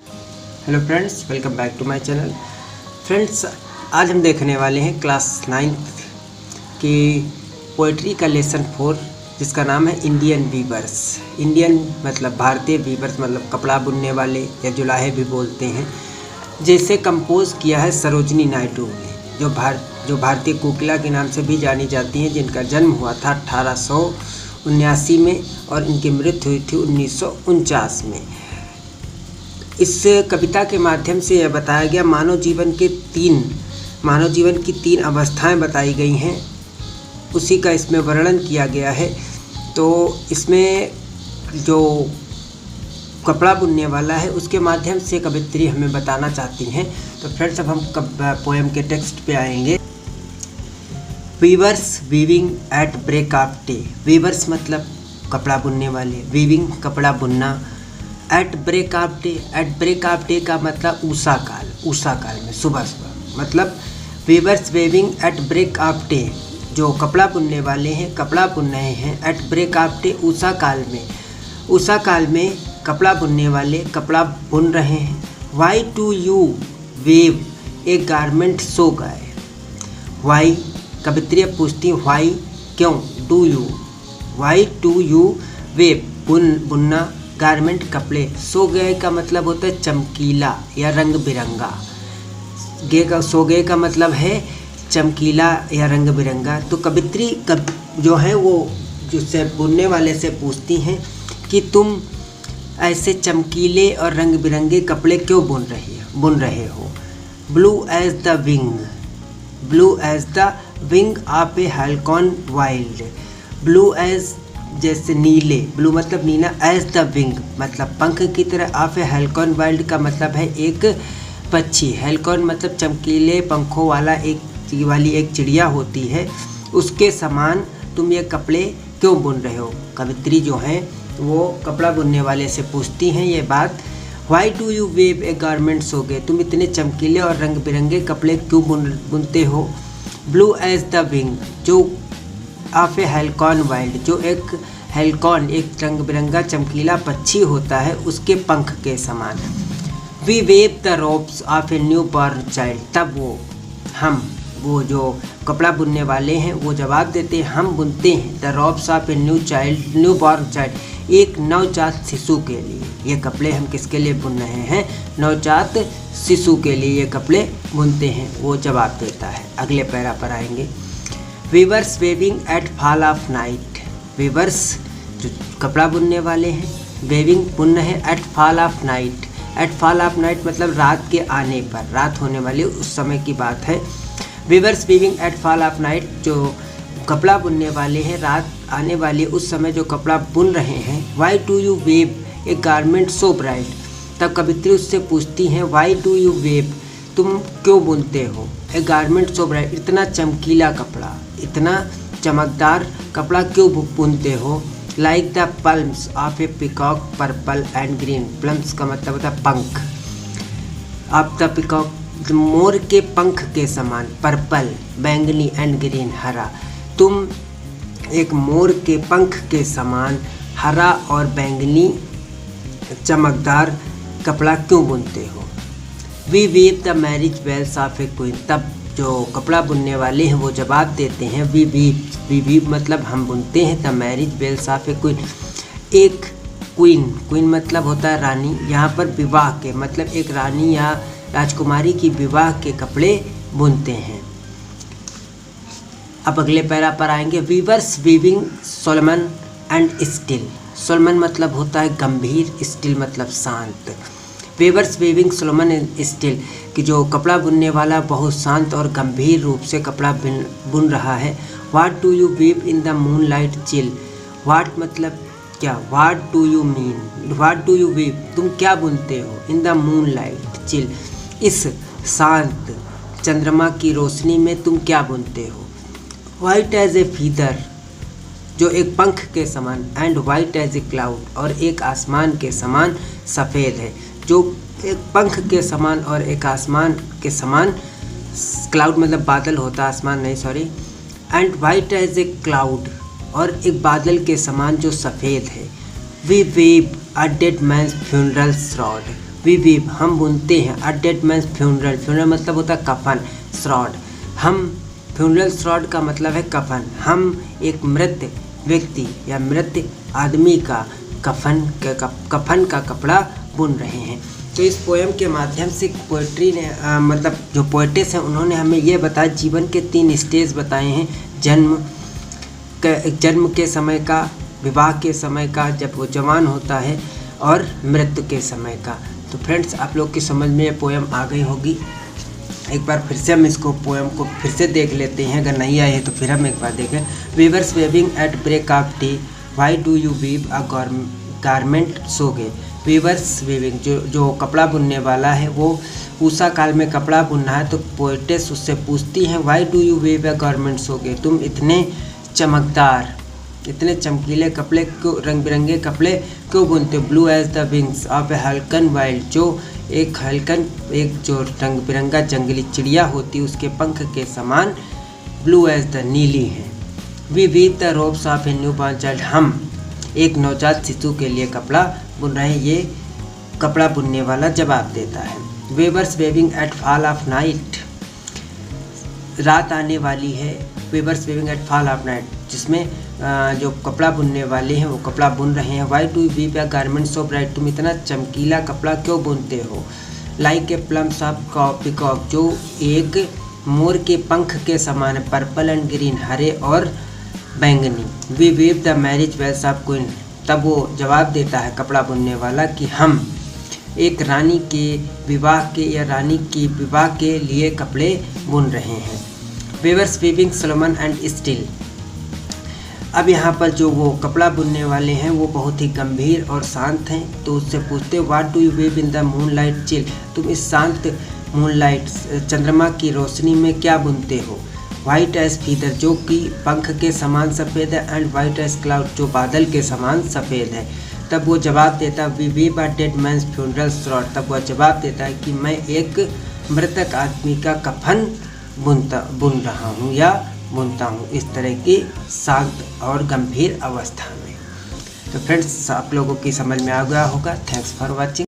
Hello friends, welcome back to my channel. Friends, आज हम देखने वाले हैं क्लास 9th की पोइट्री का लेसन 4, जिसका नाम है इंडियन वीवर्स। इंडियन मतलब भारतीय, वीवर्स मतलब कपड़ा बुनने वाले या जुलाहे भी बोलते हैं। जैसे कंपोज किया है सरोजनी नायडू ने, जो भारतीय कोकिला के नाम से भी जानी जाती हैं, जिनका जन्म हुआ था 1879 में और इनकी मृत्यु हुई थी 1949 में। इस कविता के माध्यम से यह बताया गया मानव जीवन की तीन अवस्थाएं बताई गई हैं, उसी का इसमें वर्णन किया गया है। तो इसमें जो कपड़ा बुनने वाला है उसके माध्यम से कवित्री हमें बताना चाहती हैं। तो फ्रेंड्स, अब हम पोएम के टेक्स्ट पे आएंगे। Weavers weaving at break of day. Weavers मतलब कपड़ा बुनने वाले, वीविंग कपड़ा बुनना, एट ब्रेक ऑफ डे का मतलब ऊषा काल में, सुबह मतलब weavers weaving at break of day, जो कपड़ा बुनने वाले हैं कपड़ा बुन रहे हैं एट ब्रेक ऑफ डे, ऊषा काल में कपड़ा बुनने वाले कपड़ा बुन रहे हैं। Why do you weave a garment so gay. Why कवित्री पूछती वाई क्यों, do you, why do you weave बुनना, गारमेंट कपड़े, सो गए का मतलब होता है चमकीला या रंग बिरंगा। सो गए का मतलब है चमकीला या रंग बिरंगा। तो कवित्री जो है वो जिससे बुनने वाले से पूछती हैं कि तुम ऐसे चमकीले और रंग बिरंगे कपड़े क्यों बुन रहे हो। Blue as the wing of a halcyon wild. Blue as जैसे नीले, ब्लू मतलब नीला, एज द विंग मतलब पंख की तरह, ऑफ ए हेलकॉन वाइल्ड का मतलब है एक पक्षी। हेलकॉन मतलब चमकीले पंखों वाला एक चिड़िया होती है, उसके समान तुम ये कपड़े क्यों बुन रहे हो। कवित्री जो हैं वो कपड़ा बुनने वाले से पूछती हैं ये बात। Why do you weave a garment so gay, तुम इतने चमकीले और रंग बिरंगे कपड़े क्यों बुनते हो। ब्लू एज द विंग जो ऑफ ए हेलकॉन वाइल्ड, जो एक हेलकॉन एक रंग बिरंगा चमकीला पक्षी होता है, उसके पंख के समान। We weave the robes of a new born child, तब वो जो कपड़ा बुनने वाले हैं वो जवाब देते हैं हम बुनते हैं the robes of a new born child, एक नवजात शिशु के लिए। ये कपड़े हम किसके लिए बुन रहे हैं, नवजात शिशु के लिए ये कपड़े बुनते हैं, वो जवाब देता है। अगले पैरा पर आएंगे। Weavers weaving at fall of night. Weavers जो कपड़ा बुनने वाले हैं, वेविंग बुन रहे हैं at fall of night. At fall of night मतलब रात के आने पर, रात होने वाली उस समय की बात है। Weavers weaving at fall of night, जो कपड़ा बुनने वाले हैं रात आने वाली उस समय जो कपड़ा बुन रहे हैं। Why do you weave a garment so bright, तब कवित्री उससे पूछती हैं वाई डू यू वेव, तुम क्यों बुनते हो ए गारमेंट सो ब्राइट, इतना चमकीला कपड़ा, इतना चमकदार कपड़ा क्यों बुनते हो। Like the plumes of a peacock purple and green, plumes का मतलब होता है पंख, ऑफ द पिकॉक मोर के पंख के समान, पर्पल बैंगनी एंड ग्रीन हरा, तुम एक मोर के पंख के समान हरा और बैंगनी चमकदार कपड़ा क्यों बुनते हो। We weave the marriage veils of a queen, तब जो कपड़ा बुनने वाले हैं वो जवाब देते हैं वी वीव मतलब हम बुनते हैं the marriage veils of a queen, एक क्वीन मतलब होता है रानी, यहाँ पर विवाह के मतलब एक रानी या राजकुमारी की विवाह के कपड़े बुनते हैं। अब अगले पैरा पर आएंगे। Weavers weaving Solomon and still. Solomon मतलब होता है गंभीर, स्टिल मतलब शांत। Viewers weaving Solomon and still कि जो कपड़ा बुनने वाला बहुत शांत और गंभीर रूप से कपड़ा बुन रहा है। What do you weave in the moonlight chill. What मतलब क्या, what do you mean, what do you weave तुम क्या बुनते हो, in the moonlight chill इस शांत चंद्रमा की रोशनी में तुम क्या बुनते हो। वाइट एज ए फीदर जो एक पंख के समान, and white as a cloud और एक आसमान के समान सफ़ेद है, जो एक पंख के समान और एक आसमान के समान, क्लाउड मतलब बादल होता है, आसमान नहीं sorry, and white as a cloud और एक बादल के समान जो सफ़ेद है। We weave a dead man's funeral shroud, we weave हम बुनते हैं। A dead man's funeral, funeral मतलब होता है कफन। श्रॉड हम, फ्यूनरल श्रॉड का मतलब है कफन। हम एक मृत व्यक्ति या मृत आदमी का कफन का कपड़ा बुन रहे हैं। तो इस पोएम के माध्यम से पोएट्री ने मतलब जो पोएटेस हैं उन्होंने हमें ये बताया, जीवन के 3 स्टेज बताए हैं। जन्म के समय का, विवाह के समय का जब वो जवान होता है, और मृत्यु के समय का। तो फ्रेंड्स आप लोग की समझ में ये पोएम आ गई होगी। एक बार फिर से हम इसको पोएम को फिर से देख लेते हैं, अगर नहीं आए तो फिर हम एक बार देखें। Weavers weaving at break of day, why do you weave a garment so gay. Weavers weaving जो कपड़ा बुनने वाला है वो उषा काल में कपड़ा बुनना है, तो पोएटेस उससे पूछती हैं why do you weave a garment so gay, तुम इतने चमकदार, इतने चमकीले कपड़े क्यों, रंग बिरंगे कपड़े क्यों बुनते हो। Blue as the wings of a halcyon wild, जो एक जो रंग बिरंगा जंगली चिड़िया होती है उसके पंख के समान ब्लू एज द नीली है। We weave the robes of a new born child, हम एक नवजात शिशु के लिए कपड़ा बुन रहे हैं। ये कपड़ा बुनने वाला जवाब देता है। Weavers weaving at fall of night, रात आने वाली है। Weavers weaving at fall of night, जिसमें जो कपड़ा बुनने वाले हैं वो कपड़ा बुन रहे हैं। Why do weave a garment so bright, तुम इतना चमकीला कपड़ा क्यों बुनते हो। Like a plumes of peacock, जो एक मोर के पंख के समान है। पर्पल एंड ग्रीन, हरे और बैंगनी। We weave the marriage veils of queen, तब वो जवाब देता है कपड़ा बुनने वाला कि हम एक रानी के विवाह के या रानी की विवाह के लिए कपड़े बुन रहे हैं। Weavers weaving Solomon and steel, अब यहाँ पर जो वो कपड़ा बुनने वाले हैं वो बहुत ही गंभीर और शांत हैं, तो उससे पूछते what do you weave in the moonlight chill, तुम इस शांत मूनलाइट चंद्रमा की रोशनी में क्या बुनते हो। वाइट एज फीदर, जो कि पंख के समान सफ़ेद है। एंड वाइट एज क्लाउड, जो बादल के समान सफ़ेद है। तब वो जवाब देता है we weave a dead man's funeral shroud, तब वह जवाब देता है कि मैं एक मृतक आदमी का कफन बुन रहा हूँ या बुनता हूँ, इस तरह की शांत और गंभीर अवस्था में। तो फ्रेंड्स आप लोगों की समझ में आ गया होगा। Thanks for watching.